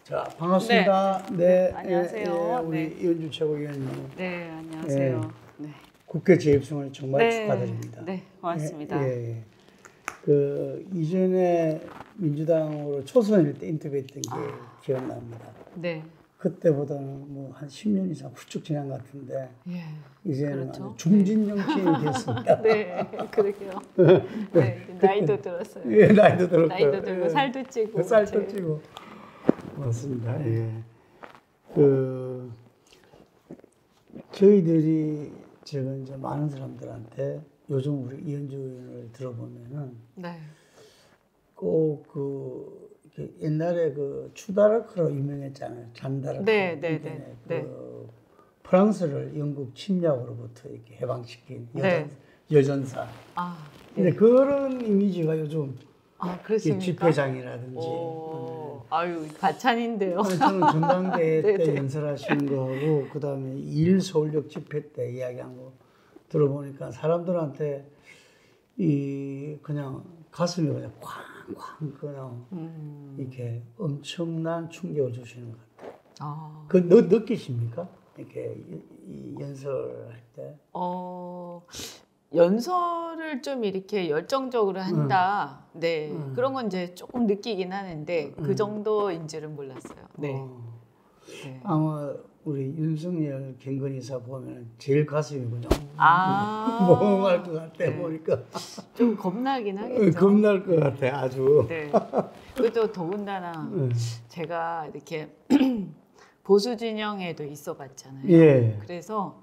자, 반갑습니다. 네, 안녕하세요. 우리 이현주 최고위원님. 네, 안녕하세요. 네. 국회 재입성을 정말 축하드립니다. 네, 고맙습니다. 그 이전에 민주당으로 초선일 때 인터뷰했던 게 기억납니다. 네. 그때보다는 뭐 한 10년 이상 훌쩍 지난 것 같은데 이제는 그렇죠. 중진 정치인이 됐습니다. 네, 그러게요. 네, 나이도 들었어요. 예, 나이도 들었고, 나이도 들고 살도 찌고. 살도 찌고. 맞습니다. 예. 그 저희들이 지금 이제 많은 사람들한테 요즘 우리 이현주 의원을 들어보면은 꼭 그 옛날에 그 추다르크로 유명했잖아요. 잔다르크. 그 프랑스를 영국 침략으로부터 이렇게 해방시킨 여전사. 근데 그런 이미지가 요즘 집회장이라든지. 아유, 과찬인데요. 저는 전당대회 때 연설하시는 거하고 그다음에 2.1 서울역 집회 때 이야기한 거 들어보니까 사람들한테 그냥 가슴이 그냥 쾅쾅 그냥 이렇게 엄청난 충격을 주시는 것 같아요. 그 느끼십니까? 이렇게 이 연설할 때? 연설을 좀 이렇게 열정적으로 한다. 그런 건 이제 조금 느끼긴 하는데 그 정도인지는 몰랐어요. 네. 아마 우리 윤석열 김건희사 보면 제일 가슴이 그냥 멍할 것 같아 보니까 좀 겁나긴 하겠죠. 겁날 것 같아 아주. 그것도 더군다나 제가 이렇게 보수 진영에도 있어봤잖아요. 그래서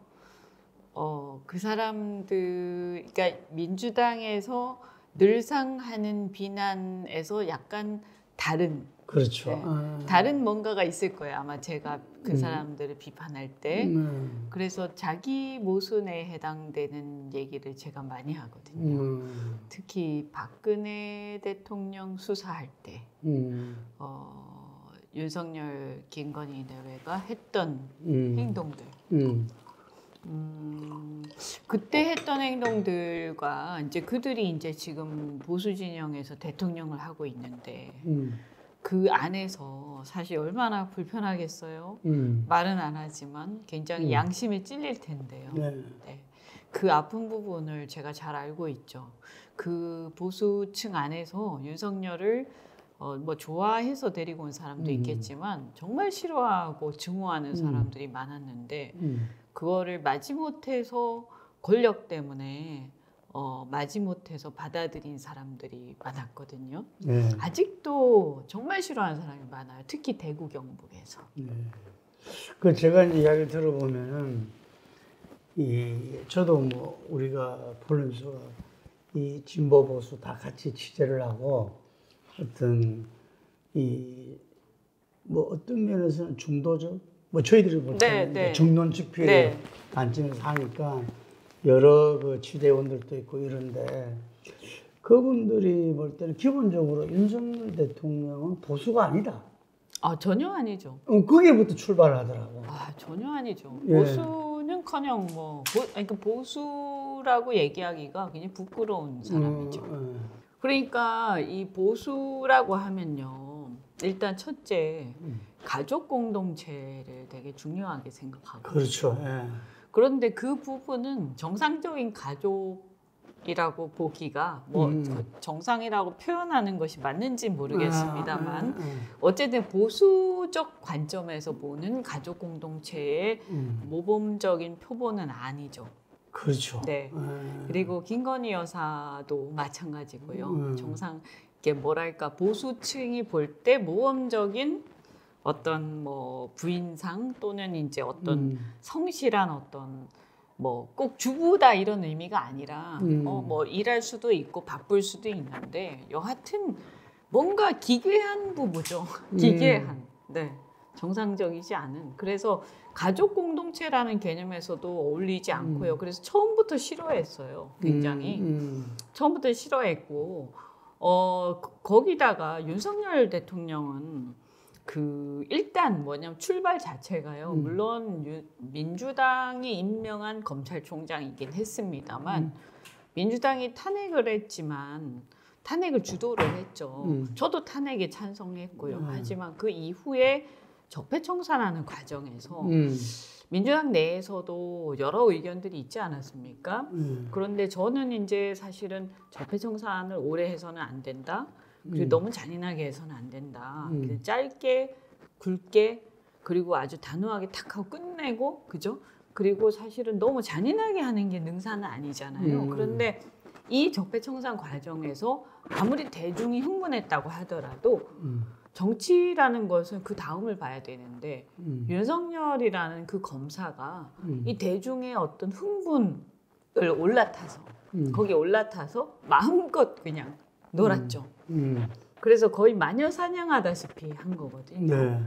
그 사람들, 그러니까 민주당에서 늘상 하는 비난에서 약간 다른, 그렇죠. 다른 뭔가가 있을 거예요. 아마 제가 그 사람들을 비판할 때. 그래서 자기 모순에 해당되는 얘기를 제가 많이 하거든요. 특히 박근혜 대통령 수사할 때, 윤석열, 김건희 내외가 했던 행동들. 그때 했던 행동들과 이제 그들이 이제 지금 보수 진영에서 대통령을 하고 있는데 그 안에서 사실 얼마나 불편하겠어요. 말은 안 하지만 굉장히 양심에 찔릴 텐데요. 그 아픈 부분을 제가 잘 알고 있죠. 그 보수층 안에서 윤석열을 뭐 좋아해서 데리고 온 사람도 있겠지만 정말 싫어하고 증오하는 사람들이 많았는데 그거를 마지못해서 권력 때문에 마지못해서 받아들인 사람들이 많았거든요. 아직도 정말 싫어하는 사람이 많아요. 특히 대구 경북에서. 그 제가 이제 이야기를 들어보면은 저도 뭐 우리가 보면서 이 진보 보수 다 같이 취재를 하고 어떤 뭐 어떤 면에서는 중도적 뭐 저희들이 볼 때는 중론 집회를 관점에서 하니까 여러 그 취재원들도 있고 이런데 그분들이 볼 때는 기본적으로 윤석열 대통령은 보수가 아니다. 전혀 아니죠. 거기부터 출발을 하더라고. 전혀 아니죠. 보수는커녕 뭐 그러니까 보수라고 얘기하기가 굉장히 부끄러운 사람이죠. 그러니까 이 보수라고 하면요. 일단 첫째 가족 공동체를 되게 중요하게 생각하고. 그렇죠. 그런데 그 부분은 정상적인 가족이라고 보기가 뭐 정상이라고 표현하는 것이 맞는지 모르겠습니다만 어쨌든 보수적 관점에서 보는 가족 공동체의 모범적인 표본은 아니죠. 그렇죠. 그리고 김건희 여사도 마찬가지고요. 정상 이게 뭐랄까 보수층이 볼 때 모범적인 어떤 뭐 부인상 또는 이제 어떤 성실한 어떤 뭐 꼭 주부다 이런 의미가 아니라 뭐 일할 수도 있고 바쁠 수도 있는데 여하튼 뭔가 기괴한 부부죠. 기괴한. 정상적이지 않은. 그래서 가족 공동체라는 개념에서도 어울리지 않고요. 그래서 처음부터 싫어했어요. 굉장히. 처음부터 싫어했고 거기다가 윤석열 대통령은 일단 뭐냐면 출발 자체가요. 물론 민주당이 임명한 검찰총장이긴 했습니다만 민주당이 탄핵을 했지만 탄핵을 주도를 했죠. 저도 탄핵에 찬성했고요. 하지만 그 이후에 적폐청산하는 과정에서 민주당 내에서도 여러 의견들이 있지 않았습니까? 그런데 저는 이제 사실은 적폐청산을 오래 해서는 안 된다. 그리고 너무 잔인하게 해서는 안 된다. 짧게, 굵게, 그리고 아주 단호하게 탁 하고 끝내고, 그죠? 그리고 사실은 너무 잔인하게 하는 게 능사는 아니잖아요. 그런데 이 적폐청산 과정에서 아무리 대중이 흥분했다고 하더라도 정치라는 것은 그 다음을 봐야 되는데 윤석열이라는 그 검사가 이 대중의 어떤 흥분을 올라타서 거기에 올라타서 마음껏 그냥 놀았죠. 그래서 거의 마녀 사냥하다시피 한 거거든요. 네.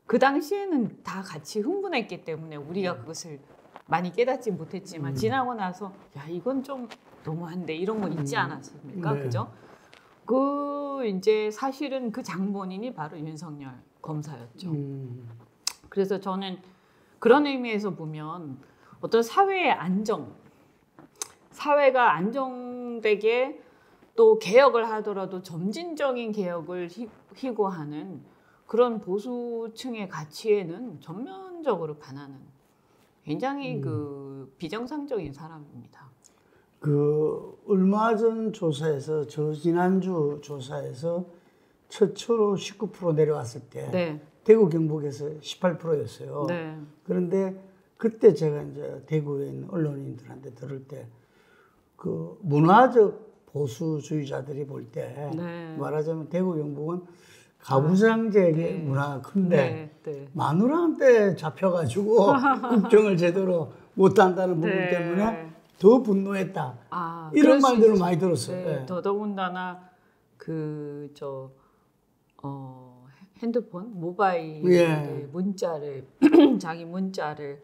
그 당시에는 다 같이 흥분했기 때문에 우리가 그것을 많이 깨닫지 못했지만 지나고 나서 야 이건 좀 너무한데 이런 거 있지 않았습니까? 네. 그죠? 그 이제 사실은 그 장본인이 바로 윤석열 검사였죠. 그래서 저는 그런 의미에서 보면 어떤 사회의 안정, 사회가 안정되게 또 개혁을 하더라도 점진적인 개혁을 희구하는 그런 보수층의 가치에는 전면적으로 반하는 굉장히 그 비정상적인 사람입니다. 그 얼마 전 조사에서 지난주 조사에서 최초로 19% 내려왔을 때 네. 대구 경북에서 18%였어요. 네. 그런데 그때 제가 이제 대구에 있는 언론인들한테 들을 때 그 문화적 보수주의자들이 볼 때 네. 말하자면 대구 경북은 가부장제의 네. 문화가 큰데 네. 네. 마누라한테 잡혀가지고 국정을 제대로 못한다는 부분 네. 때문에 더 분노했다. 그럴 이런 수 말들을 있죠. 많이 들었어요. 네. 네. 더더군다나 핸드폰 모바일 예. 문자를 자기 문자를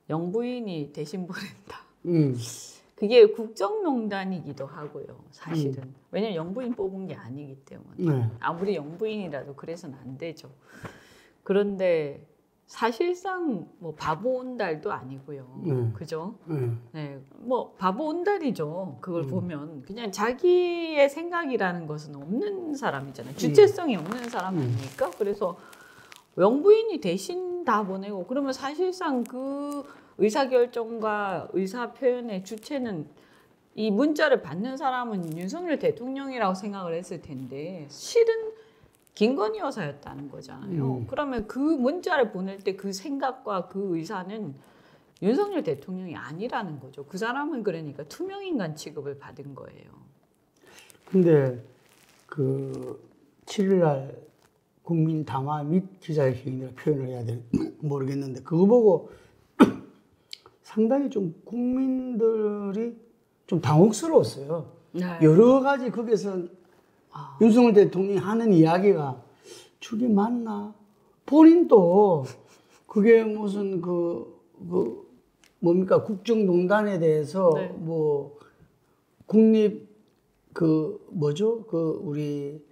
영부인이 대신 보낸다. 그게 국정농단이기도 하고요. 사실은 왜냐면 영부인 뽑은 게 아니기 때문에 네. 아무리 영부인이라도 그래서는 안 되죠. 그런데 사실상 뭐 바보 온달도 아니고요. 그죠? 네, 뭐 바보 온달이죠. 그걸 보면 그냥 자기의 생각이라는 것은 없는 사람이잖아요. 주체성이 없는 사람 아닙니까? 그래서 영부인이 대신 다 보내고 그러면 사실상 그 의사결정과 의사표현의 주체는 이 문자를 받는 사람은 윤석열 대통령이라고 생각을 했을 텐데 실은 김건희 여사였다는 거잖아요. 그러면 그 문자를 보낼 때 그 생각과 그 의사는 윤석열 대통령이 아니라는 거죠. 그 사람은 그러니까 투명인간 취급을 받은 거예요. 근데 그 7일날 국민 담화 및 기자회견이라고 표현을 해야 되는 모르겠는데 그거 보고 상당히 좀 국민들이 좀 당혹스러웠어요. 네. 여러 가지 거기서 윤석열 대통령이 하는 이야기가 저게 맞나? 본인도 그게 무슨 뭡니까 국정농단에 대해서 네. 뭐 국립 우리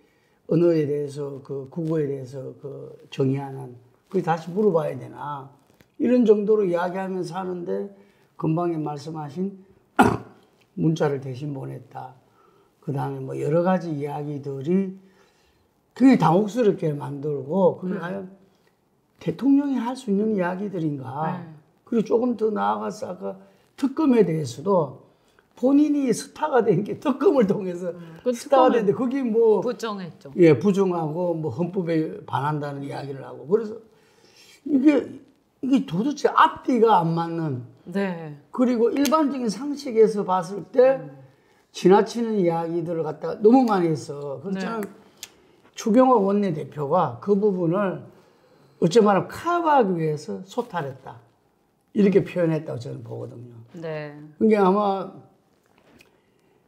언어에 대해서 국어에 대해서 정의하는 그게 다시 물어봐야 되나 이런 정도로 이야기하면서 하는데 금방에 말씀하신 문자를 대신 보냈다. 그 다음에 뭐 여러 가지 이야기들이 그게 당혹스럽게 만들고 그게 과연 대통령이 할 수 있는 이야기들인가. 그리고 조금 더 나아가서 아까 특검에 대해서도 본인이 스타가 된 게 특검을 통해서 스타가 됐는데 거기 뭐 부정했죠. 예, 부정하고 뭐 헌법에 반한다는 이야기를 하고 그래서 이게 도대체 앞뒤가 안 맞는 네. 그리고 일반적인 상식에서 봤을 때 지나치는 이야기들을 갖다가 너무 많이 했어. 그래서 저는 추경호 원내대표가 그 부분을 어찌 말하면 커버하기 위해서 소탈했다. 이렇게 표현했다고 저는 보거든요. 네. 그러니까 아마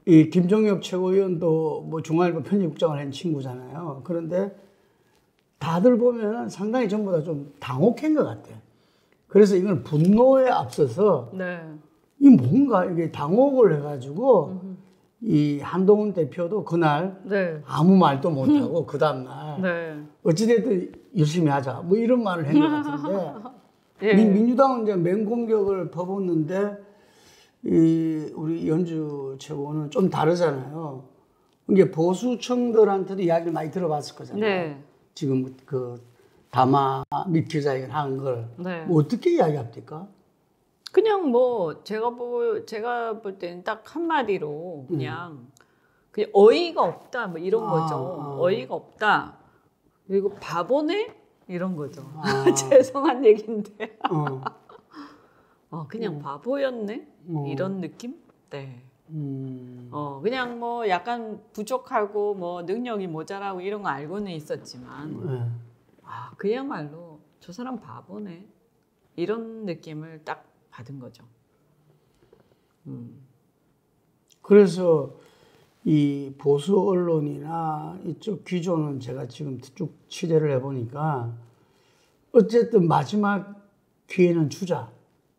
이 김종엽 최고위원도 뭐 중앙일보 편집국장을 한 친구잖아요. 그런데 다들 보면 상당히 전부 다 좀 당혹한 것 같아. 그래서 이걸 분노에 앞서서 이 뭔가 이게 당혹을 해가지고 이 한동훈 대표도 그날 아무 말도 못하고 그 다음날 어찌됐든 열심히 하자 뭐 이런 말을 한 것 같은데 민주당은 이제 맹공격을 퍼붓는데 이 우리 연주 최고는 좀 다르잖아요. 이게 보수층들한테도 이야기를 많이 들어봤을 거잖아요. 네. 지금 그 담화 및 기자회견 한 걸. 네. 뭐 어떻게 이야기합니까? 그냥 뭐 제가 볼 때는 딱 한마디로 그냥 어이가 없다 뭐 이런 거죠. 어이가 없다. 그리고 바보네 이런 거죠. 죄송한 얘기인데. 그냥 바보였네 이런 느낌? 네. 그냥 뭐 약간 부족하고 뭐 능력이 모자라고 이런 거 알고는 있었지만 그야말로 저 사람 바보네 이런 느낌을 딱 받은 거죠. 그래서 이 보수 언론이나 이쪽 기조는 제가 지금 쭉 취재를 해보니까 어쨌든 마지막 기회는 주자,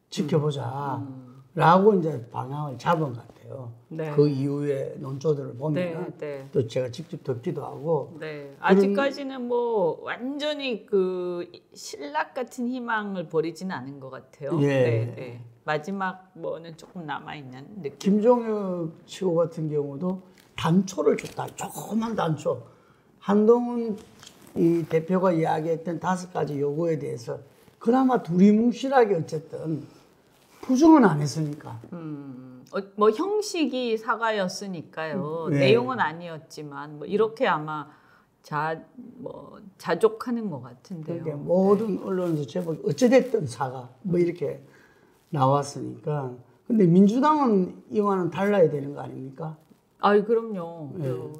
지켜보자 라고 이제 방향을 잡은 것 같아요. 네. 그 이후에 논조들을 보면 네. 또 제가 직접 듣기도 하고 네. 아직까지는 뭐 완전히 그 신락 같은 희망을 버리지는 않은 것 같아요. 예. 네. 마지막 뭐는 조금 남아있는 느낌. 김종혁 최고 같은 경우도 단초를 줬다. 조그만 단초. 한동훈 이 대표가 이야기했던 5가지 요구에 대해서 그나마 두리뭉실하게 어쨌든 부정은 안 했으니까. 뭐 형식이 사과였으니까요. 내용은 아니었지만 뭐 이렇게 아마 자족하는 것 같은데요. 그러니까 모든 언론에서 제목 어찌됐든 사과 뭐 이렇게 나왔으니까. 근데 민주당은 이와는 달라야 되는 거 아닙니까? 그럼요.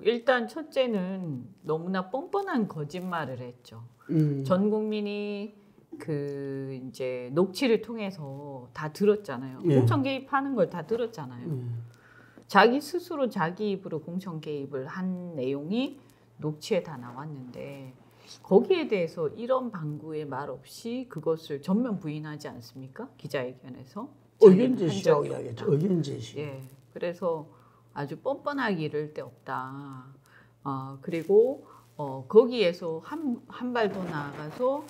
일단 첫째는 너무나 뻔뻔한 거짓말을 했죠. 전 국민이 그 이제 녹취를 통해서 다 들었잖아요. 공천 개입하는 걸 다 들었잖아요. 자기 스스로 자기 입으로 공천 개입을 한 내용이 녹취에 다 나왔는데 거기에 대해서 이런 방구의 말 없이 그것을 전면 부인하지 않습니까? 기자회견에서 의견 제시라고 이야기했죠. 의견 제시. 예, 그래서 아주 뻔뻔하기 이를 데 없다. 그리고 거기에서 한 발 더 나아가서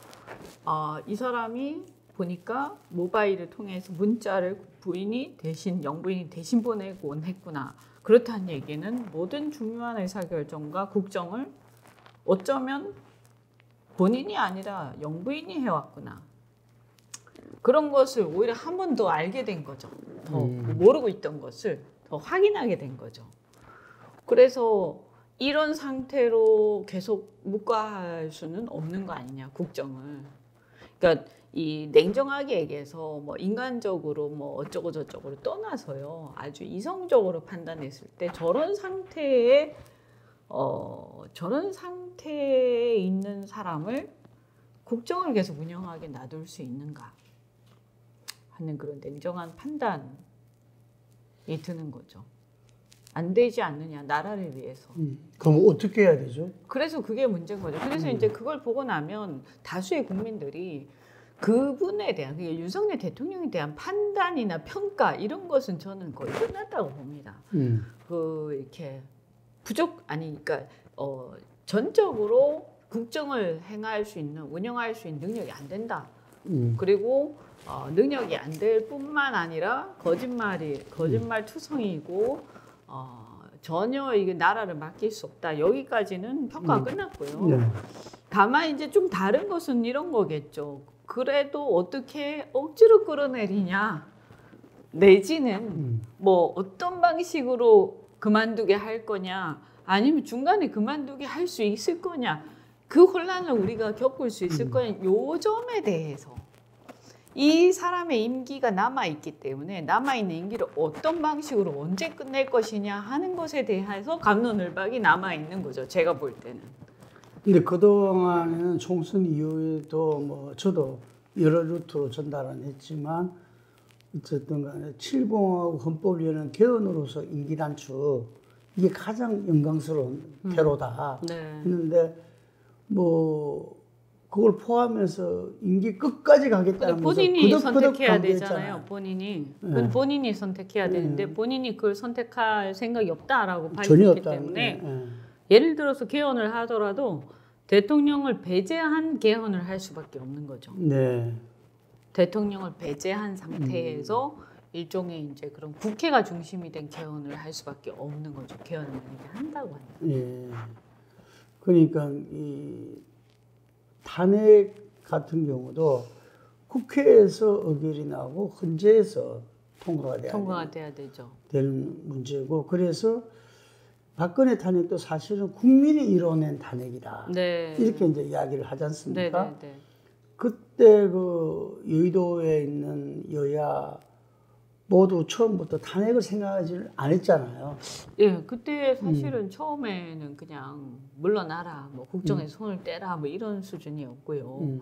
이 사람이 보니까 모바일을 통해서 문자를 영부인이 대신 보내곤 했구나. 그렇다는 얘기는 모든 중요한 의사결정과 국정을 어쩌면 본인이 아니라 영부인이 해왔구나. 그런 것을 오히려 한 번 더 알게 된 거죠. 더 모르고 있던 것을 더 확인하게 된 거죠. 그래서 이런 상태로 계속 묵과할 수는 없는 거 아니냐, 국정을. 그러니까 이 냉정하게 얘기해서 뭐 인간적으로 뭐 어쩌고 저쩌고를 떠나서요, 아주 이성적으로 판단했을 때 저런 상태에 있는 사람을 국정을 계속 운영하게 놔둘 수 있는가 하는 그런 냉정한 판단이 드는 거죠. 안 되지 않느냐, 나라를 위해서. 그럼 어떻게 해야 되죠? 그래서 그게 문제인 거죠. 그래서 이제 그걸 보고 나면 다수의 국민들이 그분에 대한, 그러니까 윤석열 대통령에 대한 판단이나 평가 이런 것은 저는 거의 끝났다고 봅니다. 이렇게 그러니까 전적으로 국정을 행할 수 있는, 운영할 수 있는 능력이 안 된다. 그리고 능력이 안 될 뿐만 아니라 거짓말투성이고 전혀 이게 나라를 맡길 수 없다. 여기까지는 평가가 끝났고요. 다만 이제 좀 다른 것은 이런 거겠죠. 그래도 어떻게 억지로 끌어내리냐, 내지는 뭐 어떤 방식으로 그만두게 할 거냐, 아니면 중간에 그만두게 할 수 있을 거냐, 그 혼란을 우리가 겪을 수 있을 거냐, 요 점에 대해서 이 사람의 임기가 남아있기 때문에 남아있는 임기를 어떤 방식으로 언제 끝낼 것이냐 하는 것에 대해서 갑론을박이 남아있는 거죠. 제가 볼 때는. 근데 그동안에는 총선 이후에도 뭐 저도 여러 루트로 전달은 했지만 어쨌든 간에 7공화국 헌법위원회 개헌으로서 임기 단축, 이게 가장 영광스러운 태로다 했는데 뭐 그걸 포함해서 임기 끝까지 가겠다는 본인이 선택해야 되잖아요. 본인이 선택해야 되는데 본인이 그걸 선택할 생각이 없다라고 밝혔기 때문에 예를 들어서 개헌을 하더라도 대통령을 배제한 개헌을 할 수밖에 없는 거죠. 대통령을 배제한 상태에서 일종의 이제 그런 국회가 중심이 된 개헌을 할 수밖에 없는 거죠. 개헌을 만약에 한다고 한다. 예. 그러니까 이 탄핵 같은 경우도 국회에서 의결이 나고 헌재에서 통과가 돼야 되죠. 되는 문제고, 그래서 박근혜 탄핵도 사실은 국민이 이뤄낸 탄핵이다. 네. 이렇게 이제 이야기를 하지 않습니까? 네, 네, 네. 그때 그 여의도에 있는 여야 모두 처음부터 탄핵을 생각하지 안 했잖아요. 예, 그때 사실은 처음에는 그냥 물러나라, 뭐 국정에 손을 떼라, 뭐 이런 수준이었고요.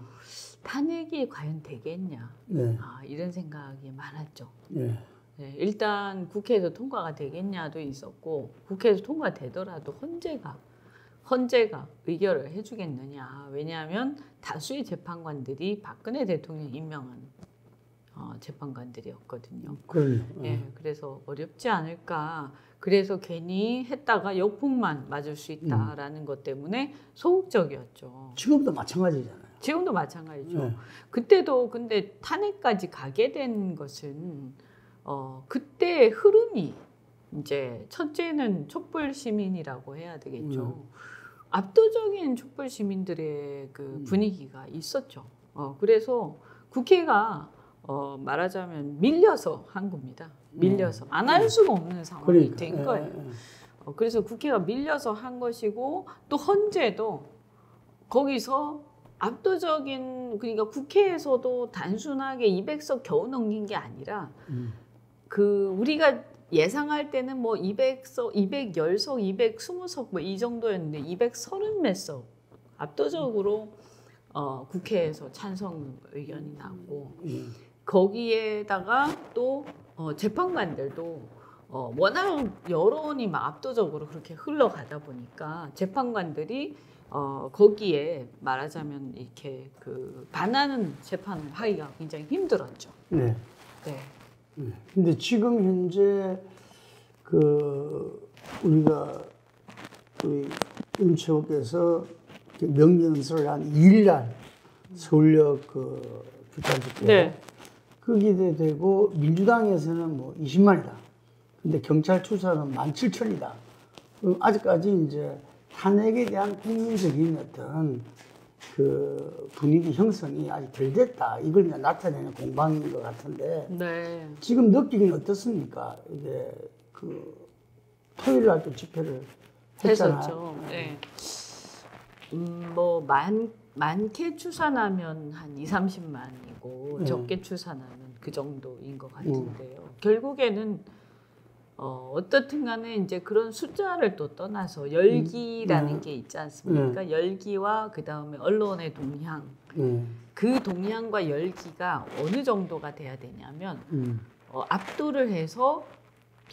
탄핵이 과연 되겠냐, 네. 이런 생각이 많았죠. 네. 네, 일단 국회에서 통과가 되겠냐도 있었고, 국회에서 통과되더라도 헌재가 의결을 해주겠느냐. 왜냐하면 다수의 재판관들이 박근혜 대통령 임명한 재판관들이었거든요. 예, 그래서 어렵지 않을까. 그래서 괜히 했다가 역풍만 맞을 수 있다라는 것 때문에 소극적이었죠. 지금도 마찬가지잖아요. 지금도 마찬가지죠. 그때도 근데 탄핵까지 가게 된 것은 그때 흐름이 이제 첫째는 촛불 시민이라고 해야 되겠죠. 압도적인 촛불 시민들의 그 분위기가 있었죠. 그래서 국회가 말하자면 밀려서 한 겁니다. 밀려서 안 할 수가 없는 상황이 된 거예요. 그래서 국회가 밀려서 한 것이고, 또 헌재도 거기서 압도적인, 그러니까 국회에서도 단순하게 200석 겨우 넘긴 게 아니라 그 우리가 예상할 때는 뭐 200석, 210석, 220석 뭐 이 정도였는데 230 몇 석 압도적으로 국회에서 찬성 의견이 나고, 거기에다가 또 재판관들도 워낙 여론이 막 압도적으로 그렇게 흘러가다 보니까 재판관들이 거기에 말하자면 이렇게 그 반하는 재판을 하기가 굉장히 힘들었죠. 네. 네. 근데 지금 현재 그 우리가 우리 윤채호께서 명령서를 한 2일날 서울역 그 규탄집회 네. 그 기대되고, 민주당에서는 뭐 20만이다. 근데 경찰 추산은 17,000이다. 아직까지 이제 탄핵에 대한 국민적인 어떤 그 분위기 형성이 아직 덜 됐다. 이걸 이제 나타내는 공방인 것 같은데, 네. 지금 느끼기는 어떻습니까? 이게 그 토요일 날 또 집회를 했잖아요. 했었죠. 네. 뭐 많게 추산하면 한 2-30만이고 적게 추산하면 그 정도인 것 같은데요. 결국에는 어떻든 간에 이제 그런 숫자를 또 떠나서 열기라는 게 있지 않습니까? 열기와 그 다음에 언론의 동향, 그 동향과 열기가 어느 정도가 돼야 되냐면 압도를 해서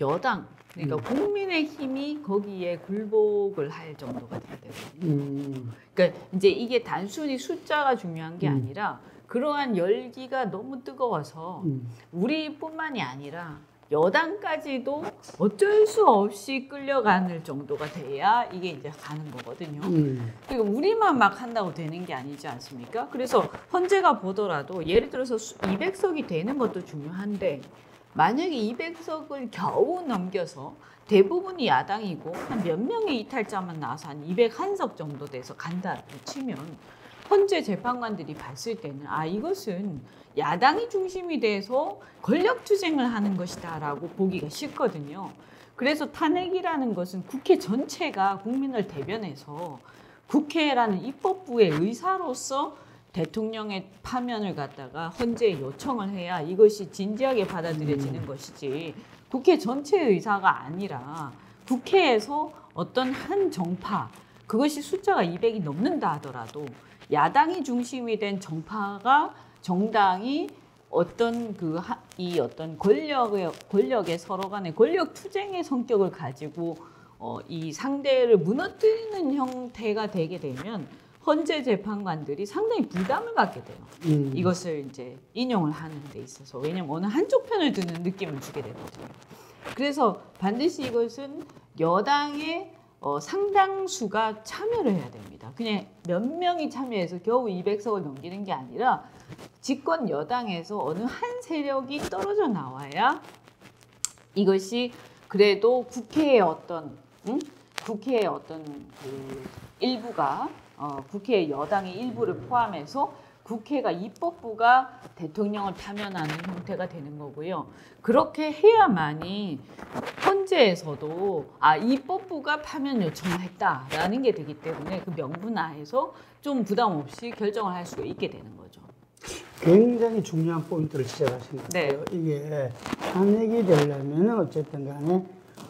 여당, 그러니까 국민의힘이 거기에 굴복을 할 정도가 돼야 되거든요. 그러니까 이제 이게 단순히 숫자가 중요한 게 아니라 그러한 열기가 너무 뜨거워서 우리뿐만이 아니라 여당까지도 어쩔 수 없이 끌려가는 정도가 돼야 이게 이제 가는 거거든요. 그러니까 우리만 막 한다고 되는 게 아니지 않습니까? 그래서 헌재가 보더라도 예를 들어서 200석이 되는 것도 중요한데, 만약에 200석을 겨우 넘겨서 대부분이 야당이고 한 몇 명의 이탈자만 나와서 한 201석 정도 돼서 간다고 치면, 헌재 재판관들이 봤을 때는 이것은 야당이 중심이 돼서 권력투쟁을 하는 것이다 라고 보기가 쉽거든요. 그래서 탄핵이라는 것은 국회 전체가 국민을 대변해서 국회라는 입법부의 의사로서 대통령의 파면을 갖다가 헌재에 요청을 해야 이것이 진지하게 받아들여지는 것이지, 국회 전체의 의사가 아니라 국회에서 어떤 한 정파, 그것이 숫자가 200이 넘는다 하더라도 야당이 중심이 된 정당이 어떤 이 어떤 권력의 서로 간의 권력 투쟁의 성격을 가지고 이 상대를 무너뜨리는 형태가 되게 되면 헌재 재판관들이 상당히 부담을 갖게 돼요. 이것을 이제 인용을 하는 데 있어서. 왜냐하면 어느 한쪽 편을 드는 느낌을 주게 되거든요. 그래서 반드시 이것은 여당의 상당수가 참여를 해야 됩니다. 그냥 몇 명이 참여해서 겨우 200석을 넘기는 게 아니라 집권 여당에서 어느 한 세력이 떨어져 나와야 이것이 그래도 국회의 어떤 국회의 어떤 그 일부가 국회 여당의 일부를 포함해서 국회가 입법부가 대통령을 파면하는 형태가 되는 거고요. 그렇게 해야만이 헌재에서도 입법부가 파면 요청을 했다라는 게 되기 때문에 그 명분하에서 좀 부담 없이 결정을 할 수가 있게 되는 거죠. 굉장히 중요한 포인트를 지적하신 것 같아요. 네. 이게 탄핵이 되려면 어쨌든 간에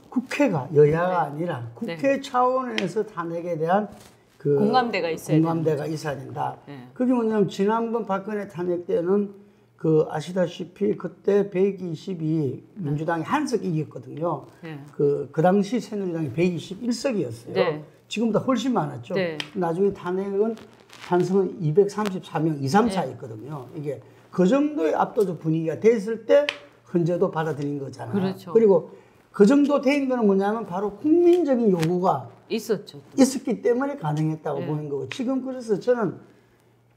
국회가 여야가 아니라 국회 차원에서 탄핵에 대한 그 공감대가 있어야 된다. 네. 그게 뭐냐면 지난번 박근혜 탄핵 때는 그 아시다시피 그때 122 민주당이 한석 이겼거든요. 네. 그 당시 새누리당이 121석이었어요. 네. 지금보다 훨씬 많았죠. 네. 나중에 탄핵은 찬성은 234명, 2, 3, 4였거든요. 이게 그 정도의 압도적 분위기가 됐을 때 헌재도 받아들인 거잖아요. 그렇죠. 그리고 그 정도 된 거는 뭐냐면 바로 국민적인 요구가 있었기 때문에 가능했다고 보는 거고, 지금 그래서 저는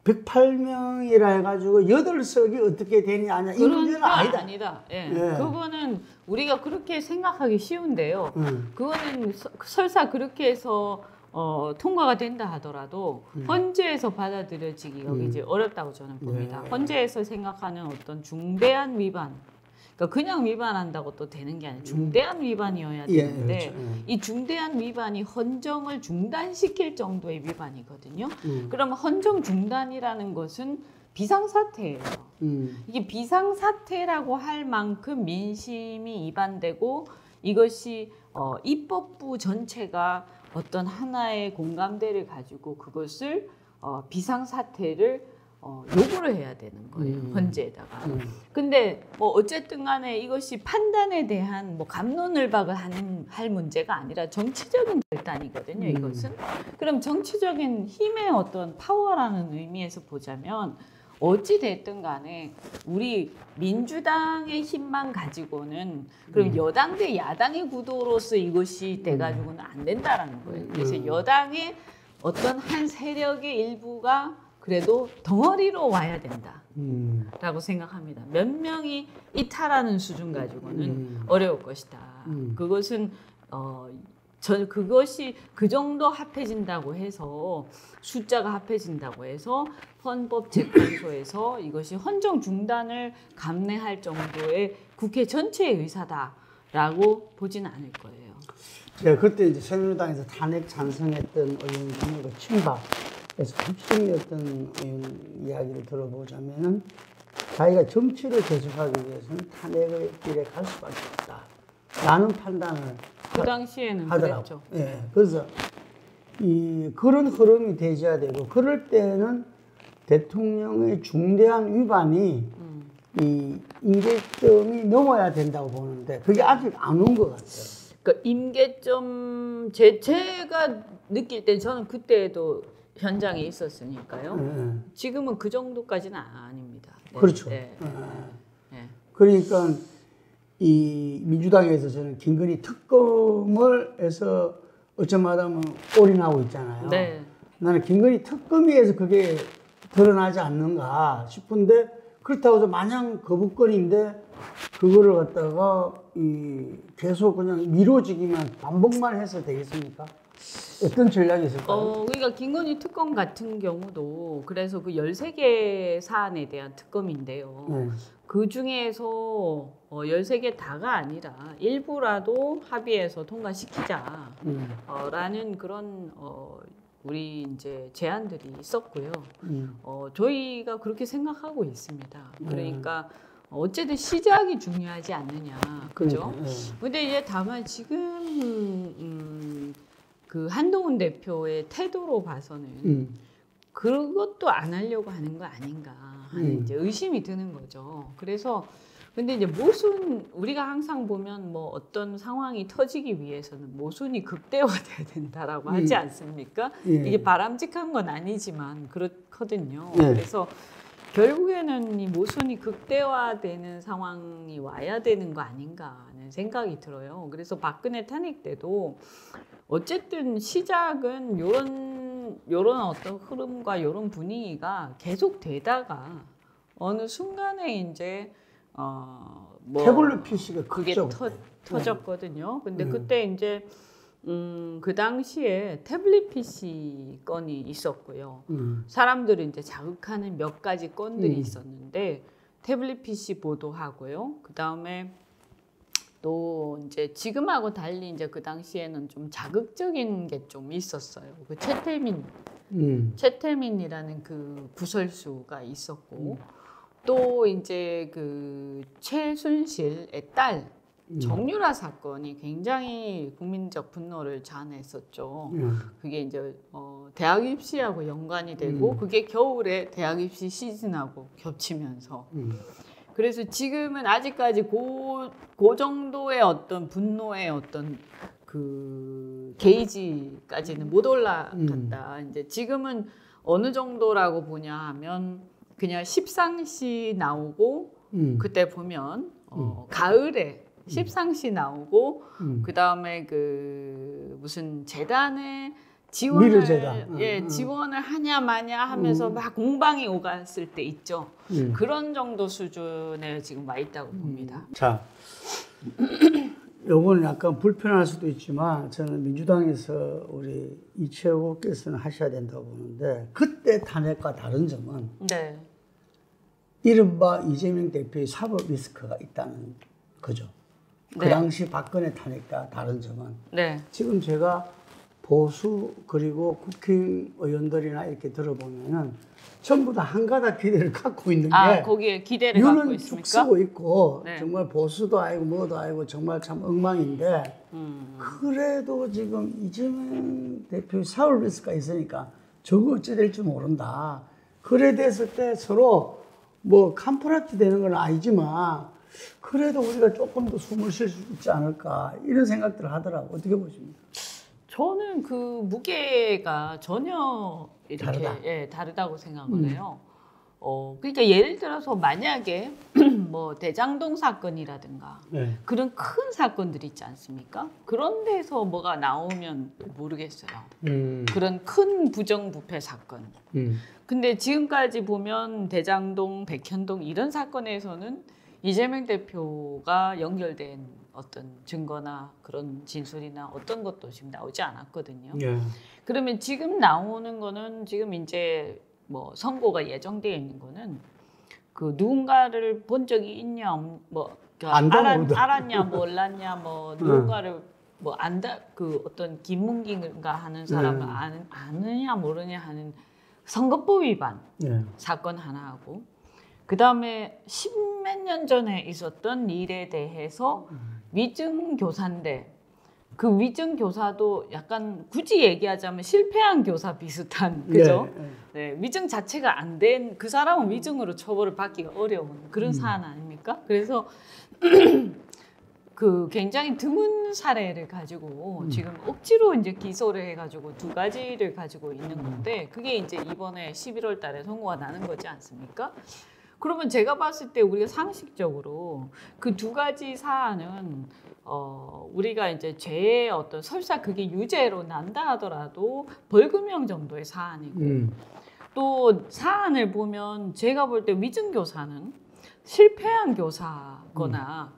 108명이라 해가지고 8석이 어떻게 되냐 아니냐 이 문제는 아니다. 예. 그거는 우리가 그렇게 생각하기 쉬운데요. 그거는 설사 그렇게 해서 통과가 된다 하더라도 헌재에서 받아들여지기가 굉장히 어렵다고 저는 봅니다. 헌재에서 생각하는 어떤 중대한 위반, 그러니까 그냥 위반한다고 또 되는 게 아니라 중대한 위반이어야 되는데 그렇죠. 이 중대한 위반이 헌정을 중단시킬 정도의 위반이거든요. 그러면 헌정 중단이라는 것은 비상사태예요. 이게 비상사태라고 할 만큼 민심이 이반되고 이것이 입법부 전체가 어떤 하나의 공감대를 가지고 그것을 비상사태를 요구를 해야 되는 거예요. 헌재에다가. 근데 뭐 어쨌든 간에 이것이 판단에 대한 뭐 갑론을박을 할 문제가 아니라 정치적인 결단이거든요. 이것은. 그럼 정치적인 힘의 어떤 파워라는 의미에서 보자면 어찌 됐든 간에 우리 민주당의 힘만 가지고는 그럼 여당 대 야당의 구도로서 이것이 돼가지고는 안 된다라는 거예요. 그래서 여당의 어떤 한 세력의 일부가 그래도 덩어리로 와야 된다라고 생각합니다. 몇 명이 이탈하는 수준 가지고는 어려울 것이다. 그것은 그것이 그 정도 합해진다고 해서 숫자가 합해진다고 해서 헌법재판소에서 이것이 헌정 중단을 감내할 정도의 국회 전체의 의사다라고 보지는 않을 거예요. 제가 그때 이제 새누리당에서 탄핵 찬성했던 의원 중에 그 친박에서 핵심이었던 의원 이야기를 들어보자면은 자기가 정치를 계속하기 위해서는 탄핵의 길에 갈 수밖에 없다라는 판단을 그 당시에는 하더라고요. 그랬죠. 예, 그래서 그런 흐름이 되져야 되고 그럴 때는 대통령의 중대한 위반이 이 임계점이 넘어야 된다고 보는데 그게 아직 안 온 것 같아요. 그러니까 임계점 제가 느낄 때 저는 그때도 현장에 있었으니까요. 지금은 그 정도까지는 아닙니다. 네. 그렇죠. 네. 네. 그러니까 이 민주당에서 저는 김건희 특검을 해서 어쩌마다면 올인하고 있잖아요. 네. 나는 김건희 특검위에서 그게 드러나지 않는가 싶은데 그렇다고 해서 마냥 거부권인데 그거를 갖다가 계속 그냥 미뤄지기만 반복만 해서 되겠습니까? 어떤 전략이 있을까요? 그러니까 김건희 특검 같은 경우도 그래서 그 13개 사안에 대한 특검인데요. 그 중에서 13개 다가 아니라 일부라도 합의해서 통과시키자 라는 그런 우리 이제 제안들이 있었고요. 저희가 그렇게 생각하고 있습니다. 그러니까 어쨌든 시작이 중요하지 않느냐, 그죠? 근데 이제 다만 지금 그 한동훈 대표의 태도로 봐서는 그것도 안 하려고 하는 거 아닌가 하는 이제 의심이 드는 거죠. 그래서 근데 이제 모순 우리가 항상 보면 뭐 어떤 상황이 터지기 위해서는 모순이 극대화돼야 된다라고 하지 않습니까? 이게 바람직한 건 아니지만 그렇거든요. 그래서 결국에는 이 모순이 극대화되는 상황이 와야 되는 거 아닌가 하는 생각이 들어요. 그래서 박근혜 탄핵 때도 어쨌든 시작은 요런 어떤 흐름과 요런 분위기가 계속 되다가 어느 순간에 이제 뭐 태블릿 PC가 그게 터졌거든요. 근데 그때 이제 그 당시에 태블릿 PC 건이 있었고요. 사람들을 이제 자극하는 몇 가지 건들이 있었는데 태블릿 PC 보도하고요. 그 다음에 또 이제 지금하고 달리 이제 그 당시에는 좀 자극적인 게 좀 있었어요. 그 최태민이라는 그 구설수가 있었고 또 이제 그 최순실의 딸 정유라 사건이 굉장히 국민적 분노를 자아냈었죠. 그게 이제 대학 입시하고 연관이 되고 그게 겨울에 대학 입시 시즌하고 겹치면서 그래서 지금은 아직까지 그 정도의 어떤 분노의 어떤 그 게이지까지는 못 올라갔다. 이제 지금은 어느 정도라고 보냐 하면 그냥 십상시 나오고 그때 보면 가을에 십상시 나오고 그 다음에 그 무슨 재단에 지원을 하냐 마냐 하면서 막 공방이 오갔을 때 있죠. 그런 정도 수준에 지금 와 있다고 봅니다. 자, 요거는 약간 불편할 수도 있지만 저는 민주당에서 우리 이채호께서는 하셔야 된다고 보는데 그때 탄핵과 다른 점은 네. 이른바 이재명 대표의 사법 리스크가 있다는 거죠. 그 네. 당시 박근혜 탄핵과 다른 점은 네. 지금 제가 보수 그리고 국회의원들이나 이렇게 들어보면은 전부 다 한가닥 기대를 갖고 있는 게 거기에 기대를 갖고 윤은 있습니까? 쭉 쓰고 있고 네. 정말 보수도 아니고 뭐도 아니고 정말 참 엉망인데 그래도 지금 이재명 대표의 사법 리스크가 있으니까 저거 어찌 될지 모른다. 그래 됐을 때 서로 뭐 캄프라치 되는 건 아니지만 그래도 우리가 조금 더 숨을 쉴 수 있지 않을까 이런 생각들을 하더라고. 어떻게 보십니까? 저는 그 무게가 전혀 이렇게 다르다고 생각을 해요. 그러니까 예를 들어서 만약에 뭐 대장동 사건이라든가 네. 그런 큰 사건들이 있지 않습니까? 그런 데서 뭐가 나오면 모르겠어요. 그런 큰 부정부패 사건. 근데 지금까지 보면 대장동, 백현동 이런 사건에서는 이재명 대표가 연결된 어떤 증거나 그런 진술이나 어떤 것도 지금 나오지 않았거든요. 예. 그러면 지금 나오는 거는 지금 이제 뭐 선고가 예정되어 있는 거는 그 누군가를 본 적이 있냐 뭐 알았냐 몰랐냐 뭐 누군가를 뭐 안다 그 어떤 김문기인가 하는 사람을 아느냐 모르냐 하는 선거법 위반 사건 하나하고 그 다음에 십몇 년 전에 있었던 일에 대해서 위증 교사인데 그 위증 교사도 약간 굳이 얘기하자면 실패한 교사 비슷한 그죠? 네, 위증 자체가 안 된 그 사람은 위증으로 처벌을 받기가 어려운 그런 사안 아닙니까? 그래서 그 굉장히 드문 사례를 가지고 지금 억지로 이제 기소를 해가지고 두 가지를 가지고 있는 건데 그게 이제 이번에 11월 달에 선고가 나는 거지 않습니까? 그러면 제가 봤을 때 우리가 상식적으로 그 두 가지 사안은 우리가 이제 죄의 어떤 설사 그게 유죄로 난다 하더라도 벌금형 정도의 사안이고 또 사안을 보면 제가 볼 때 위증 교사는 실패한 교사거나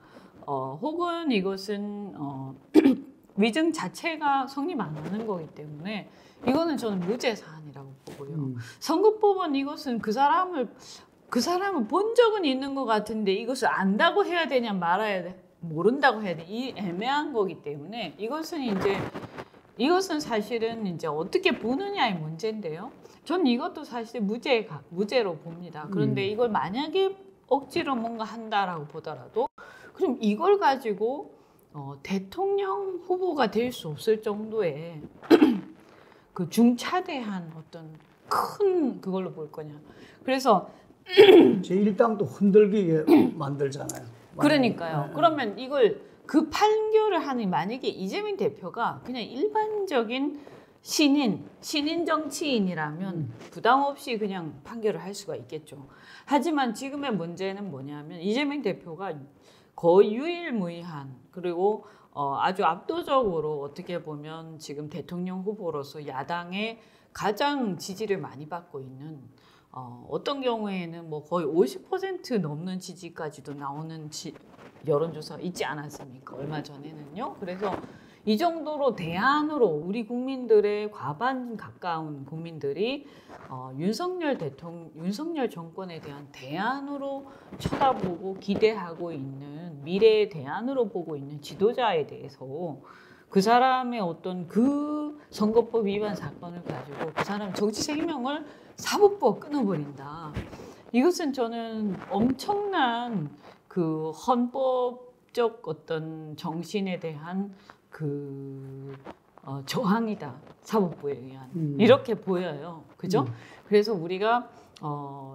혹은 이것은 위증 자체가 성립 안 하는 거기 때문에 이거는 저는 무죄 사안이라고 보고요. 선거법은 이것은 그 사람을 본 적은 있는 것 같은데 이것을 안다고 해야 되냐 말아야 돼 모른다고 해야 돼 이 애매한 거기 때문에 이것은 사실은 이제 어떻게 보느냐의 문제인데요. 전 이것도 사실 무죄로 봅니다. 그런데 이걸 만약에 억지로 뭔가 한다라고 보더라도 그럼 이걸 가지고 대통령 후보가 될 수 없을 정도의 그 중차대한 어떤 큰 그걸로 볼 거냐. 그래서 제1당도 흔들리게 만들잖아요. 그러니까요. 그러면 이걸 그 판결을 하는 만약에 이재명 대표가 그냥 일반적인 신인 정치인이라면 부담 없이 그냥 판결을 할 수가 있겠죠. 하지만 지금의 문제는 뭐냐면 이재명 대표가 거의 유일무이한 그리고 아주 압도적으로 어떻게 보면 지금 대통령 후보로서 야당의 가장 지지를 많이 받고 있는 어떤 경우에는 뭐 거의 50% 넘는 지지까지도 나오는 여론조사 있지 않았습니까? 얼마 전에는요. 그래서 이 정도로 대안으로 우리 국민들의 과반 가까운 국민들이 윤석열 정권에 대한 대안으로 쳐다보고 기대하고 있는 미래의 대안으로 보고 있는 지도자에 대해서 그 사람의 어떤 그 선거법 위반 사건을 가지고 그 사람 정치 생명을 사법부가 끊어버린다. 이것은 저는 엄청난 그 헌법적 어떤 정신에 대한 그 저항이다. 사법부에 의한 이렇게 보여요. 그죠? 그래서 우리가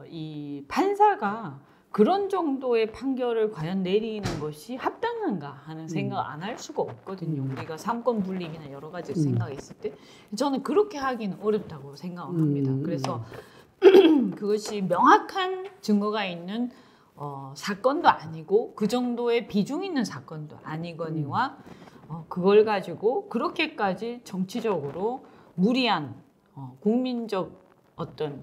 이 판사가 그런 정도의 판결을 과연 내리는 것이 합당한가 하는 생각 안 할 수가 없거든요. 우리가 삼권 분립이나 여러 가지 생각했을 때 저는 그렇게 하기는 어렵다고 생각을 합니다. 그래서 그것이 명확한 증거가 있는 사건도 아니고 그 정도의 비중 있는 사건도 아니거니와 그걸 가지고 그렇게까지 정치적으로 무리한 국민적 어떤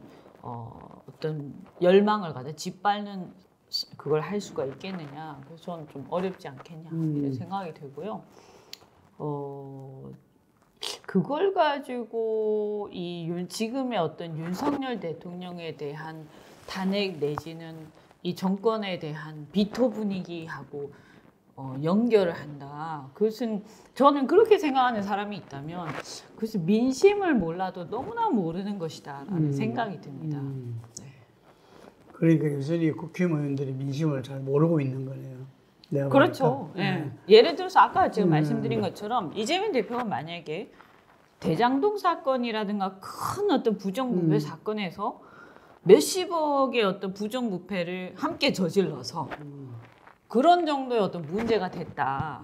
열망을 가져 짓밟는 그걸 할 수가 있겠느냐. 그래서 저는 좀 어렵지 않겠냐 이런 생각이 들고요. 그걸 가지고 지금의 어떤 윤석열 대통령에 대한 탄핵 내지는 이 정권에 대한 비토 분위기하고 연결을 한다. 그것은 저는 그렇게 생각하는 사람이 있다면 그것은 민심을 몰라도 너무나 모르는 것이다라는 생각이 듭니다. 네. 그러니까 여전히 국회의원들이 민심을 잘 모르고 있는 거네요. 내가 그렇죠. 네. 예를 들어서 아까 지금 말씀드린 것처럼 이재명 대표가 만약에 대장동 사건이라든가 큰 어떤 부정부패 사건에서 몇십억의 어떤 부정부패를 함께 저질러서 그런 정도의 어떤 문제가 됐다.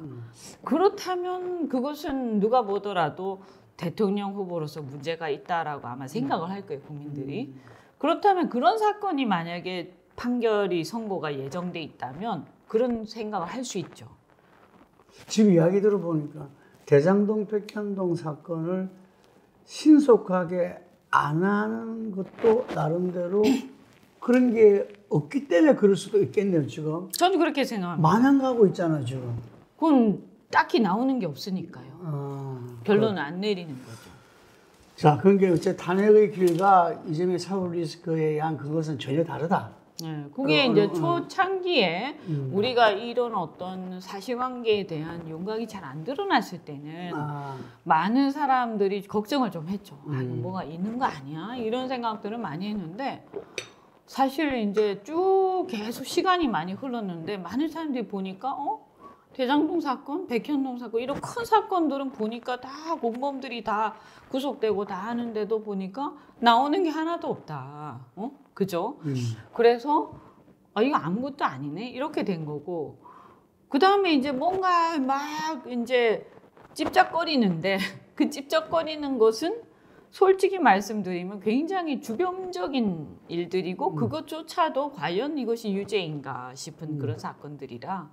그렇다면 그것은 누가 보더라도 대통령 후보로서 문제가 있다라고 아마 생각을 할 거예요, 국민들이. 그렇다면 그런 사건이 만약에 판결이 선고가 예정돼 있다면 그런 생각을 할 수 있죠. 지금 이야기 들어보니까 대장동 백현동 사건을 신속하게 안 하는 것도 나름대로 그런 게 없기 때문에 그럴 수도 있겠네요, 지금. 저는 그렇게 생각합니다. 마냥 가고 있잖아, 지금. 그건 딱히 나오는 게 없으니까요. 결론은 안 내리는 거죠. 자, 그러니까 어째 탄핵의 길과 이재명의 사법 리스크에 의한 그것은 전혀 다르다. 네, 그게 이제 초창기에 우리가 이런 어떤 사실관계에 대한 윤곽이 잘 안 드러났을 때는 많은 사람들이 걱정을 좀 했죠. 뭐가 있는 거 아니야? 이런 생각들을 많이 했는데 사실 이제 쭉 계속 시간이 많이 흘렀는데 많은 사람들이 보니까 대장동 사건, 백현동 사건 이런 큰 사건들은 보니까 다 공범들이 다 구속되고 다 하는데도 보니까 나오는 게 하나도 없다. 그죠? 그래서 이거 아무것도 아니네 이렇게 된 거고 그 다음에 이제 뭔가 막 이제 찝쩍거리는데 그 찝쩍거리는 것은 솔직히 말씀드리면 굉장히 주변적인 일들이고 그것조차도 과연 이것이 유죄인가 싶은 그런 사건들이라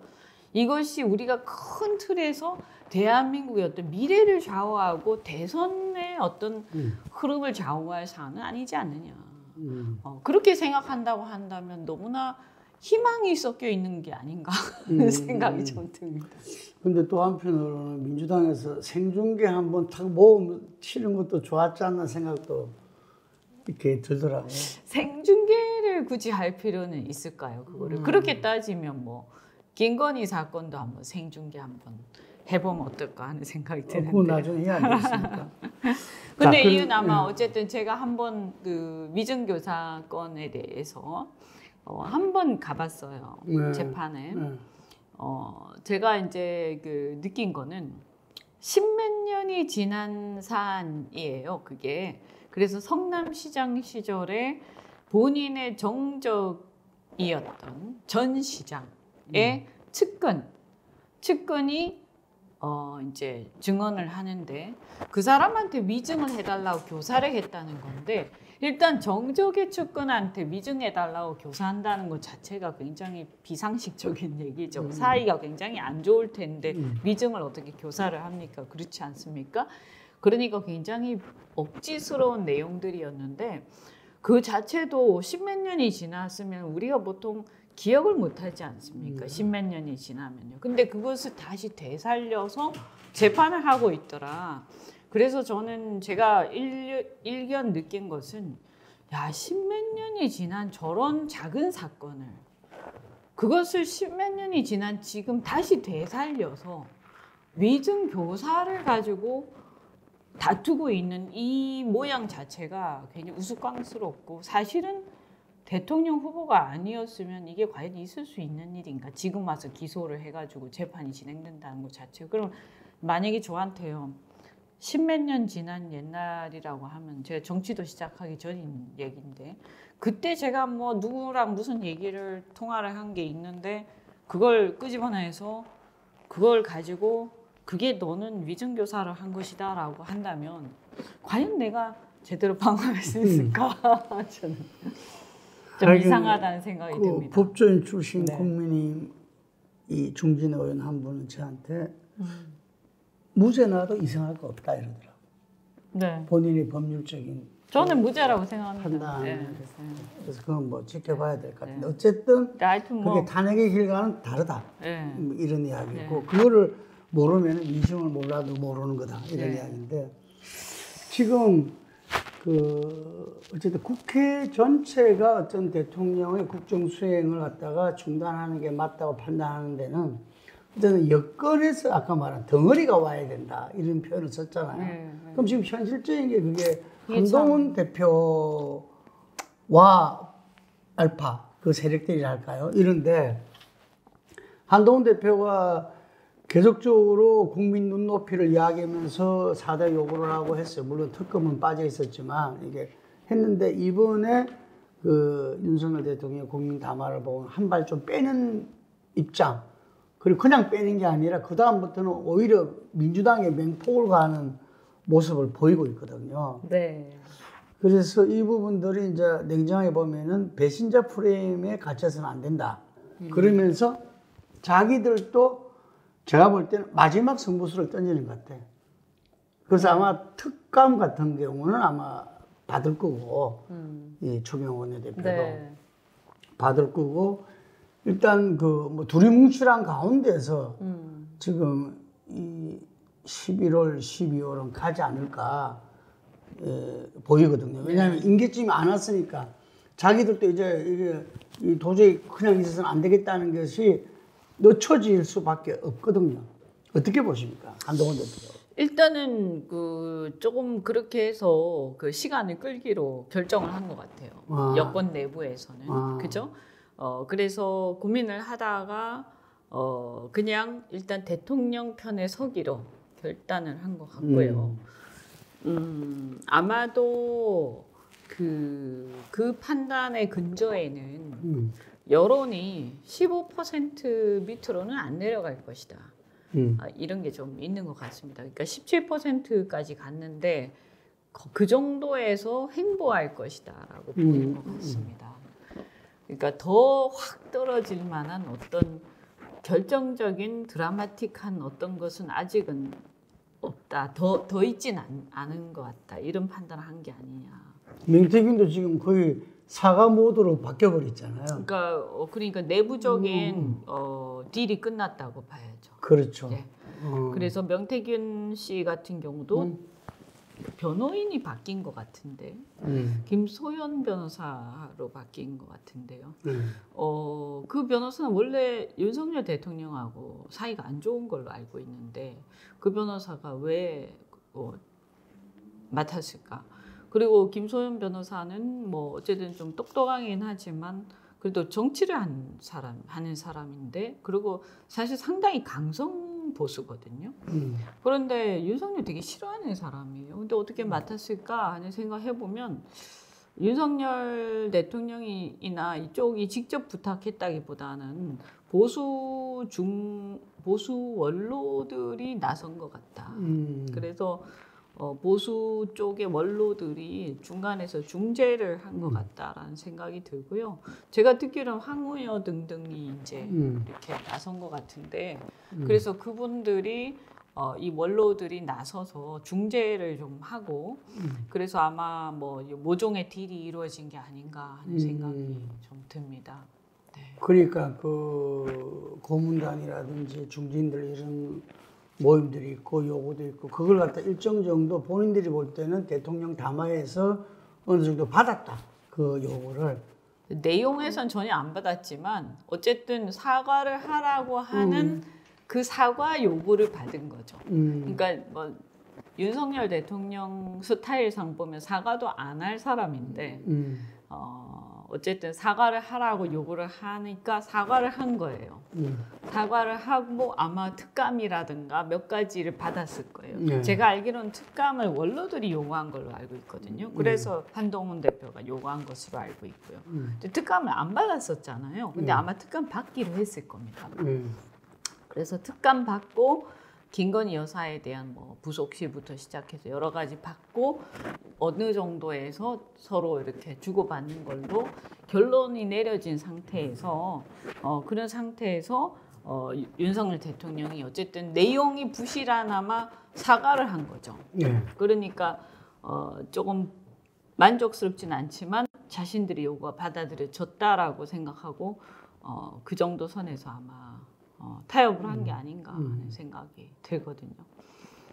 이것이 우리가 큰 틀에서 대한민국의 어떤 미래를 좌우하고 대선의 어떤 흐름을 좌우할 사안은 아니지 않느냐. 그렇게 생각한다고 한다면 너무나 희망이 섞여 있는 게 아닌가 하는 생각이 좀 듭니다. 근데 또 한편으로는 민주당에서 생중계 한번 탁 모험 치는 것도 좋았지 않나 생각도 이렇게 들더라고요. 생중계를 굳이 할 필요는 있을까요? 그거를 그렇게 따지면 뭐 김건희 사건도 한번 생중계 한번 해보면 어떨까 하는 생각이 드는데. 그건 나중에 해야 되겠습니까? 근데 이유는 아마 어쨌든 제가 한번 그 위증교사 건에 대해서 한번 가봤어요. 재판에. 제가 이제 그 느낀 거는 십몇 년이 지난 사안이에요. 그게. 그래서 성남시장 시절에 본인의 정적이었던 전 시장의 측근이 이제 증언을 하는데 그 사람한테 위증을 해달라고 교사를 했다는 건데 일단 정적의 측근한테 위증해달라고 교사한다는 것 자체가 굉장히 비상식적인 얘기죠. 사이가 굉장히 안 좋을 텐데 위증을 어떻게 교사를 합니까? 그렇지 않습니까? 그러니까 굉장히 억지스러운 내용들이었는데 그 자체도 십몇 년이 지났으면 우리가 보통 기억을 못하지 않습니까? 십몇 년이 지나면요. 근데 그것을 다시 되살려서 재판을 하고 있더라. 그래서 저는 제가 일견 느낀 것은 야, 십몇 년이 지난 저런 작은 사건을 그것을 십몇 년이 지난 지금 다시 되살려서 위증 교사를 가지고 다투고 있는 이 모양 자체가 굉장히 우스꽝스럽고 사실은 대통령 후보가 아니었으면 이게 과연 있을 수 있는 일인가? 지금 와서 기소를 해가지고 재판이 진행된다는 것 자체. 그럼 만약에 저한테요. 십몇 년 지난 옛날이라고 하면 제가 정치도 시작하기 전인 얘기인데 그때 제가 뭐 누구랑 무슨 얘기를 통화를 한 게 있는데 그걸 끄집어내서 그걸 가지고 그게 너는 위증교사를 한 것이다 라고 한다면 과연 내가 제대로 방어할 수 있을까? 저는 좀 이상하다는 생각이 듭니다. 법조인 출신 네. 국민의힘 이 중진 의원 한 분은 저한테 무죄 나도 이상할 거 없다 이러더라고요. 네. 본인이 법률적인 저는 무죄라고 생각합니다. 판단. 네. 그래서 그건 뭐 지켜봐야 될 것 같은데 네. 어쨌든 하여튼 뭐 그게 탄핵의 길과는 다르다. 네. 뭐 이런 이야기고 네. 그거를 모르면 민심을 몰라도 모르는 거다 이런 네. 이야기인데 지금 그 어쨌든 국회 전체가 어떤 대통령의 국정 수행을 갖다가 중단하는 게 맞다고 판단하는 데는 어쨌든 여권에서 아까 말한 덩어리가 와야 된다 이런 표현을 썼잖아요. 네. 그럼 지금 현실적인 게 그게 이게 한동훈 대표와 알파 그 세력들이랄까요? 이런데 한동훈 대표가 계속적으로 국민 눈높이를 이야기하면서 4대 요구를 하고 했어요. 물론 특검은 빠져 있었지만 이게 했는데 이번에 그 윤석열 대통령의 국민 담화를 보고 한 발 좀 빼는 입장 그리고 그냥 빼는 게 아니라 그 다음부터는 오히려 민주당의 맹폭을 가하는 모습을 보이고 있거든요. 네. 그래서 이 부분들이 이제 냉정하게 보면은 배신자 프레임에 갇혀서는 안 된다. 그러면서 자기들도 제가 볼 때는 마지막 승부수를 던지는 것 같아. 그래서 아마 특감 같은 경우는 아마 받을 거고, 이 추경 원내대표도 네. 받을 거고, 일단 그 뭐 두리뭉실한 가운데서 지금 이 11월, 12월은 가지 않을까 보이거든요. 왜냐하면 임기쯤이 안 왔으니까 자기들도 이제 이게 도저히 그냥 있어서는 안 되겠다는 것이 늦춰질 수밖에 없거든요. 어떻게 보십니까, 한동훈 대표? 일단은 그 조금 그렇게 해서 그 시간을 끌기로 결정을 한 것 같아요. 여권 내부에서는 그죠? 그래서 고민을 하다가 그냥 일단 대통령 편에 서기로 결단을 한 것 같고요. 아마도 그 판단의 근저에는 여론이 15% 밑으로는 안 내려갈 것이다. 이런 게 좀 있는 것 같습니다. 그러니까 17%까지 갔는데 그 정도에서 행보할 것이다라고 보는 것 같습니다. 그러니까 더 확 떨어질 만한 어떤 결정적인 드라마틱한 어떤 것은 아직은 없다. 더 있진 않은 것 같다. 이런 판단을 한 게 아니냐. 명태균도 지금 거의 사과 모드로 바뀌어버렸잖아요. 그러니까 내부적인 딜이 끝났다고 봐야죠. 그렇죠. 네. 그래서 명태균 씨 같은 경우도 변호인이 바뀐 것 같은데 김소연 변호사로 바뀐 것 같은데요. 그 변호사는 원래 윤석열 대통령하고 사이가 안 좋은 걸로 알고 있는데 그 변호사가 왜 맡았을까? 그리고 김소연 변호사는 뭐 어쨌든 좀 똑똑하긴 하지만 그래도 정치를 하는 사람인데 그리고 사실 상당히 강성 보수거든요. 그런데 윤석열 되게 싫어하는 사람이에요. 근데 어떻게 맡았을까 하는 생각해 보면 윤석열 대통령이나 이쪽이 직접 부탁했다기보다는 보수 원로들이 나선 것 같다. 그래서 보수 쪽의 원로들이 중간에서 중재를 한 것 같다라는 생각이 들고요. 제가 듣기로는 황우여 등등이 이제 이렇게 나선 것 같은데, 그래서 그분들이 이 원로들이 나서서 중재를 좀 하고, 그래서 아마 뭐 모종의 딜이 이루어진 게 아닌가 하는 생각이 좀 듭니다. 네. 그러니까 그 고문단이라든지 중진들 이런 모임들이 있고 요구도 있고 그걸 갖다 일정 정도 본인들이 볼 때는 대통령 담화에서 어느 정도 받았다 그 요구를. 내용에선 전혀 안 받았지만 어쨌든 사과를 하라고 하는 그 사과 요구를 받은 거죠. 그러니까 뭐 윤석열 대통령 스타일상 보면 사과도 안 할 사람인데 어쨌든 사과를 하라고 요구를 하니까 사과를 한 거예요. 사과를 하고 아마 특감이라든가 몇 가지를 받았을 거예요. 네. 제가 알기로는 특감을 원로들이 요구한 걸로 알고 있거든요. 그래서 한동훈 대표가 요구한 것으로 알고 있고요. 근데 특감을 안 받았었잖아요. 근데 아마 특감 받기로 했을 겁니다. 그래서 특감 받고 김건희 여사에 대한 뭐 부속실부터 시작해서 여러 가지 받고 어느 정도에서 서로 이렇게 주고받는 걸로 결론이 내려진 상태에서 그런 상태에서 윤석열 대통령이 어쨌든 내용이 부실하나마 사과를 한 거죠. 네. 그러니까 조금 만족스럽진 않지만 자신들의 요구가 받아들여졌다라고 생각하고 그 정도 선에서 아마 타협을 한 게 아닌가 하는 생각이 들거든요.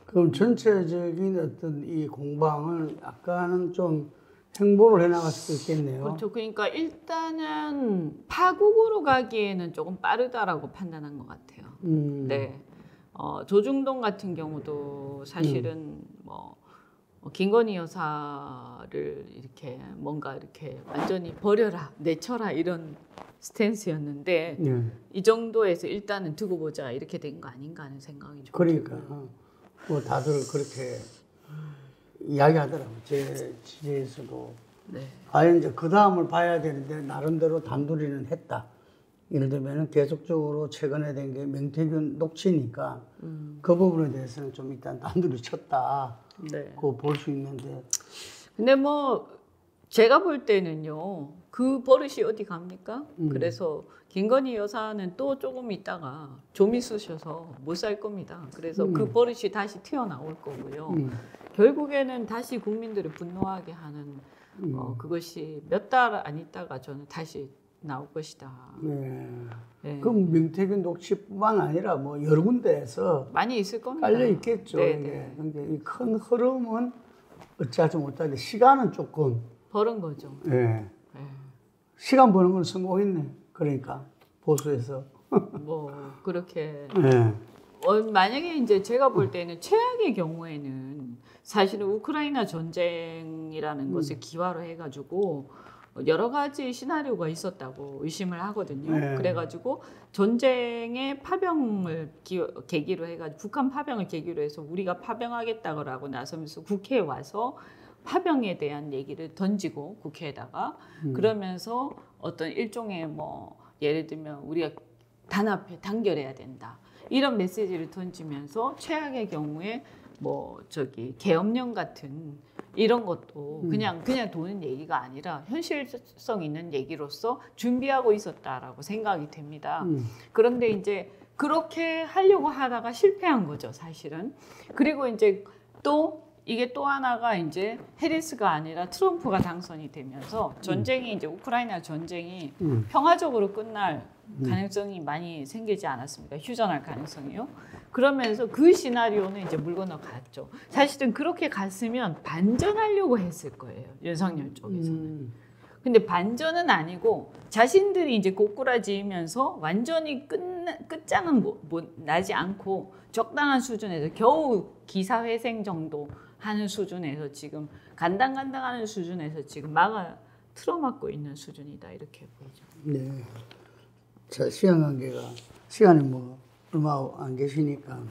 그럼 전체적인 어떤 이 공방을 약간은 좀 행보를 해나갈 수도 있겠네요. 그렇죠. 그러니까 일단은 파국으로 가기에는 조금 빠르다라고 판단한 것 같아요. 네. 조중동 같은 경우도 사실은 뭐 김건희 여사를 이렇게 뭔가 이렇게 완전히 버려라, 내쳐라 이런 스탠스였는데 이 정도에서 일단은 두고 보자 이렇게 된 거 아닌가 하는 생각이 좀 그러니까 들고요. 뭐 다들 그렇게 이야기하더라고요. 제 지지에서도. 네. 과연 이제 그 다음을 봐야 되는데 나름대로 단둘이는 했다. 예를 들면 계속적으로 최근에 된 게 명태균 녹취니까 그 부분에 대해서는 좀 일단 단둘이 쳤다. 네. 그거 볼 수 있는데. 근데 뭐 제가 볼 때는요. 그 버릇이 어디 갑니까? 그래서 김건희 여사는 또 조금 있다가 좀 있으셔서 못 살 겁니다. 그래서 그 버릇이 다시 튀어나올 거고요. 결국에는 다시 국민들을 분노하게 하는 그것이 몇 달 안 있다가 저는 다시 나올 것이다. 네. 네. 그럼 명태균 녹취뿐만 아니라 뭐 여러 군데에서 많이 있을 겁니다. 깔려 있겠죠. 네, 이게. 네. 근데 이 큰 흐름은 어찌하지 못하는데 시간은 조금. 버는 거죠. 예. 네. 시간 버는 건 성공했네. 그러니까 보수에서. 뭐 그렇게 예. 만약에 이제 제가 볼 때는 최악의 경우에는 사실은 우크라이나 전쟁이라는 것을 기화로 해가지고 여러 가지 시나리오가 있었다고 의심을 하거든요. 네. 그래가지고 전쟁의 파병을 계기로 해가지고 북한 파병을 계기로 해서 우리가 파병하겠다고 나서면서 국회에 와서 파병에 대한 얘기를 던지고 국회에다가 그러면서 어떤 일종의 뭐 예를 들면 우리가 단합해 단결해야 된다 이런 메시지를 던지면서 최악의 경우에 뭐 저기 계엄령 같은 이런 것도 그냥 도는 얘기가 아니라 현실성 있는 얘기로서 준비하고 있었다라고 생각이 됩니다. 그런데 이제 그렇게 하려고 하다가 실패한 거죠, 사실은. 그리고 이제 또 이게 또 하나가 이제 해리스가 아니라 트럼프가 당선이 되면서 전쟁이 이제 우크라이나 전쟁이 평화적으로 끝날 가능성이 많이 생기지 않았습니까? 휴전할 가능성이요. 그러면서 그 시나리오는 이제 물 건너갔죠. 사실은 그렇게 갔으면 반전하려고 했을 거예요. 윤석열 쪽에서는. 근데 반전은 아니고 자신들이 이제 고꾸라지면서 완전히 끝장은 나지 않고 적당한 수준에서 겨우 기사회생 정도 하는 수준에서 지금 간당간당하는 수준에서 지금 틀어막고 있는 수준이다 이렇게 보이죠. 네. 자, 시간 관계가 시간이 뭐 얼마 안 계시니까